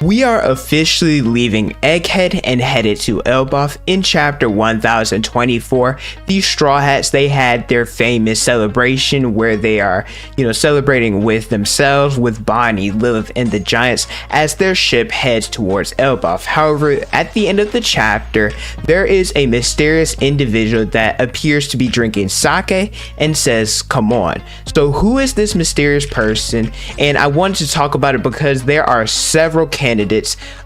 We are officially leaving Egghead and headed to Elbaf in chapter 1024. These Straw Hats, they had their famous celebration where they are, celebrating with themselves, with Bonnie, Lilith, and the Giants as their ship heads towards Elbaf. However, at the end of the chapter, there is a mysterious individual that appears to be drinking sake and says, "Come on." So who is this mysterious person? And I wanted to talk about it because there are several candidates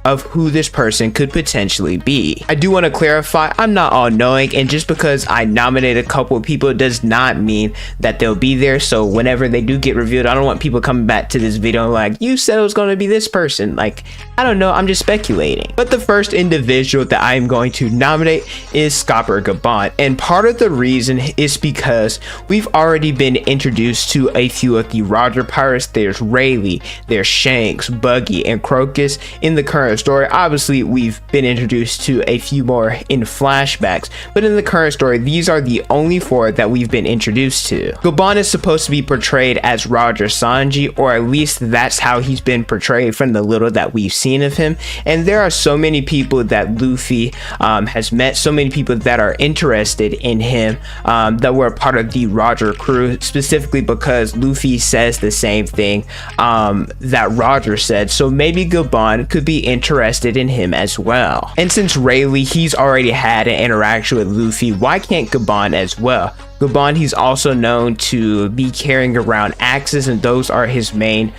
of who this person could potentially be. I do want to clarify, I'm not all-knowing, and just because I nominate a couple of people does not mean that they'll be there. So whenever they do get revealed, I don't want people coming back to this video like, you said it was going to be this person. Like, I don't know, I'm just speculating. But the first individual that I am going to nominate is Skopper Gabon, and part of the reason is because we've already been introduced to a few of the Roger pirates. There's Rayleigh, there's Shanks, Buggy, and Crocus in the current story. Obviously, we've been introduced to a few more in flashbacks, but in the current story, these are the only four that we've been introduced to. Gabon is supposed to be portrayed as Roger Sanji, or at least that's how he's been portrayed from the little that we've seen of him. And there are so many people that Luffy has met, so many people that are interested in him that were a part of the Roger crew, specifically because Luffy says the same thing that Roger said. So maybe Gabon could be interested in him as well. And since Rayleigh, he's already had an interaction with Luffy, why can't Gabon as well? Gabon, he's also known to be carrying around axes, and those are his main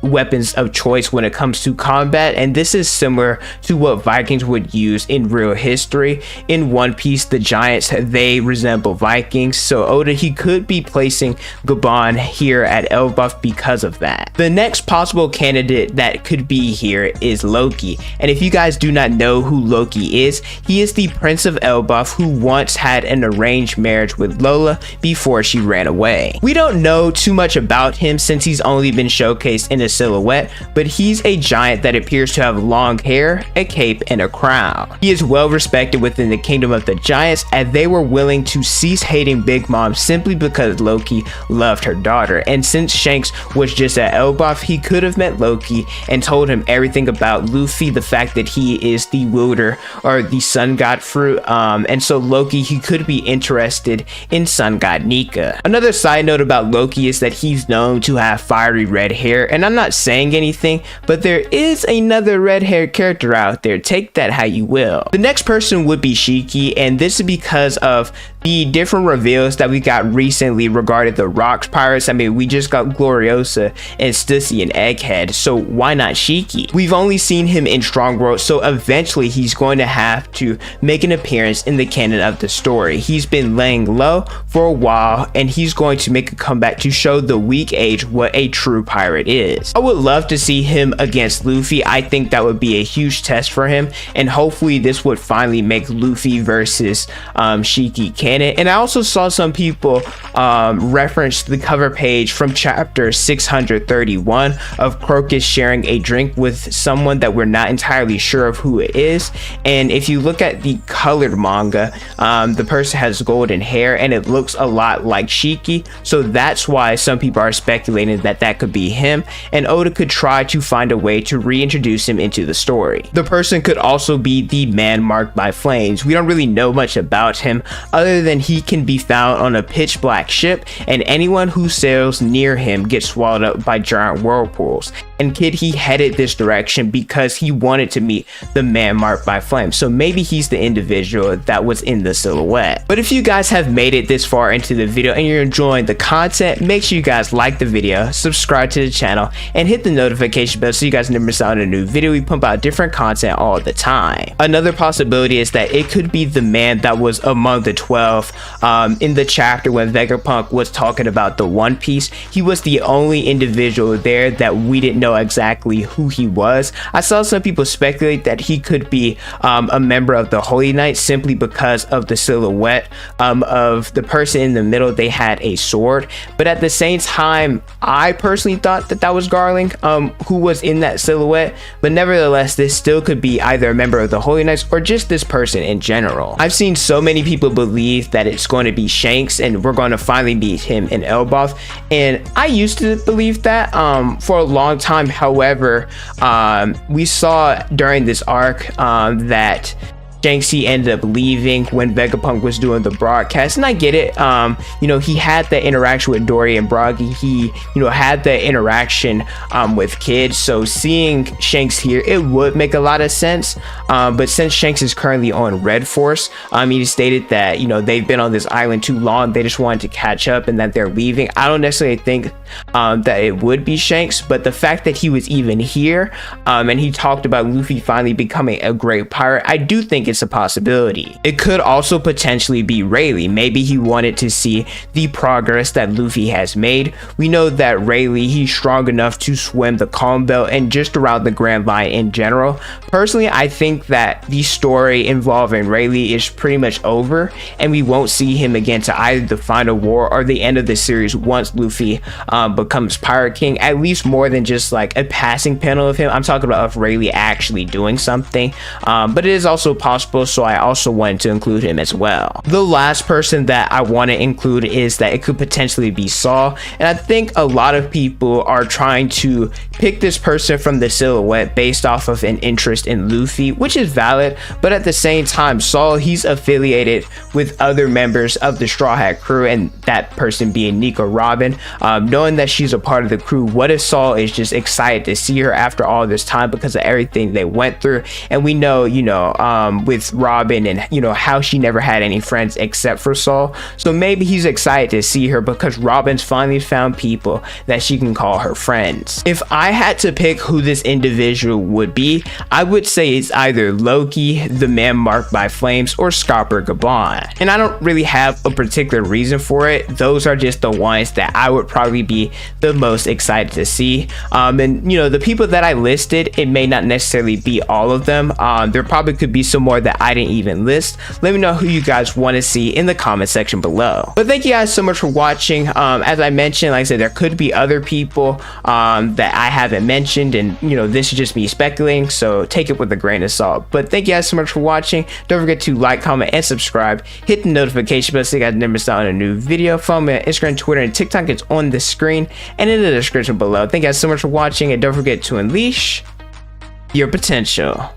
weapons of choice when it comes to combat. And this is similar to what Vikings would use in real history. In One Piece, the Giants, they resemble Vikings, so Oda, he could be placing Gabon here at Elbaf because of that. The next possible candidate that could be here is Loki, and if you guys do not know who Loki is, he is the Prince of Elbaf who once had an arranged marriage with Lola before she ran away. We don't know too much about him since he's only been showcased in a silhouette, but he's a giant that appears to have long hair, a cape, and a crown. He is well respected within the kingdom of the Giants, and they were willing to cease hating Big Mom simply because Loki loved her daughter. And since Shanks was just at Elbaf, he could have met Loki and told him everything about Luffy, the fact that he is the wielder or the sun god fruit, and so Loki, he could be interested in Sun God Nika. Another side note about Loki is that he's known to have fiery red hair, and I'm not saying anything, but there is another red-haired character out there. Take that how you will. The next person would be Shiki, and this is because of the different reveals that we got recently regarding the Rocks Pirates. I mean, we just got Gloriosa and Stussy and Egghead, so why not Shiki? We've only seen him in Strong World, so eventually he's going to have to make an appearance in the canon of the story. He's been laying low for a while, and he's going to make a comeback to show the weak age what a true pirate is. I would love to see him against Luffy. I think that would be a huge test for him, and hopefully this would finally make Luffy versus Shiki canon. And I also saw some people reference the cover page from chapter 631 of Crocus sharing a drink with someone that we're not entirely sure of who it is. And if you look at the colored manga, the person has golden hair and it looks a lot like Shiki, so that's why some people are speculating that that could be him, and Oda could try to find a way to reintroduce him into the story. The person could also be the man marked by flames. We don't really know much about him other than he can be found on a pitch black ship, and anyone who sails near him gets swallowed up by giant whirlpools. And kid, he headed this direction because he wanted to meet the man marked by flames, so maybe he's the individual that was in the silhouette. But if you guys have made it this far into the video and you're enjoying the content, make sure you guys like the video, subscribe to the channel, and hit the notification bell so you guys never miss out on a new video. We pump out different content all the time. Another possibility is that it could be the man that was among the 12 in the chapter when Vegapunk was talking about the One Piece. He was the only individual there that we didn't know exactly who he was. I saw some people speculate that he could be a member of the Holy Knights simply because of the silhouette of the person in the middle. They had a sword, but at the same time, I personally thought that that was Garling, who was in that silhouette, but nevertheless, this still could be either a member of the Holy Knights or just this person in general. I've seen so many people believe that it's going to be Shanks and we're going to finally meet him in Elbaf, and I used to believe that for a long time. However, we saw during this arc that Shanks, he ended up leaving when Vegapunk was doing the broadcast, and I get it. You know, he had the interaction with Dory and Broggy. He, you know, had the interaction with Kid. So seeing Shanks here, it would make a lot of sense. But since Shanks is currently on Red Force, he stated that, you know, they've been on this island too long. They just wanted to catch up and that they're leaving. I don't necessarily think that it would be Shanks, but the fact that he was even here and he talked about Luffy finally becoming a great pirate, I do think it's a possibility. It could also potentially be Rayleigh. Maybe he wanted to see the progress that Luffy has made. We know that Rayleigh, he's strong enough to swim the Calm Belt and just around the Grand Line in general. Personally, I think that the story involving Rayleigh is pretty much over, and we won't see him again to either the final war or the end of the series once Luffy becomes Pirate King, at least more than just like a passing panel of him. I'm talking about of Rayleigh actually doing something, but it is also possible, so I also wanted to include him as well. The last person that I want to include is that it could potentially be Saul, and I think a lot of people are trying to pick this person from the silhouette based off of an interest in Luffy, which is valid, but at the same time, Saul, he's affiliated with other members of the Straw Hat crew, and that person being Nico Robin. Knowing that she's a part of the crew, what if Saul is just excited to see her after all this time because of everything they went through? And we know, you know, with Robin and, you know, how she never had any friends except for Saul, so maybe he's excited to see her because Robin's finally found people that she can call her friends. If I had to pick who this individual would be, I would say it's either Loki, the man marked by flames, or Scopper Gabon, and I don't really have a particular reason for it. Those are just the ones that I would probably be the most excited to see. And you know, the people that I listed, it may not necessarily be all of them. There probably could be some more that I didn't even list. Let me know who you guys want to see in the comment section below. But thank you guys so much for watching. As I mentioned, like I said, there could be other people that I haven't mentioned, and you know, this is just me speculating, so take it with a grain of salt. But thank you guys so much for watching. Don't forget to like, comment, and subscribe. Hit the notification bell so you guys never miss out on a new video. Follow me on Instagram, Twitter, and TikTok. It's on the screen and in the description below. Thank you guys so much for watching, and don't forget to unleash your potential.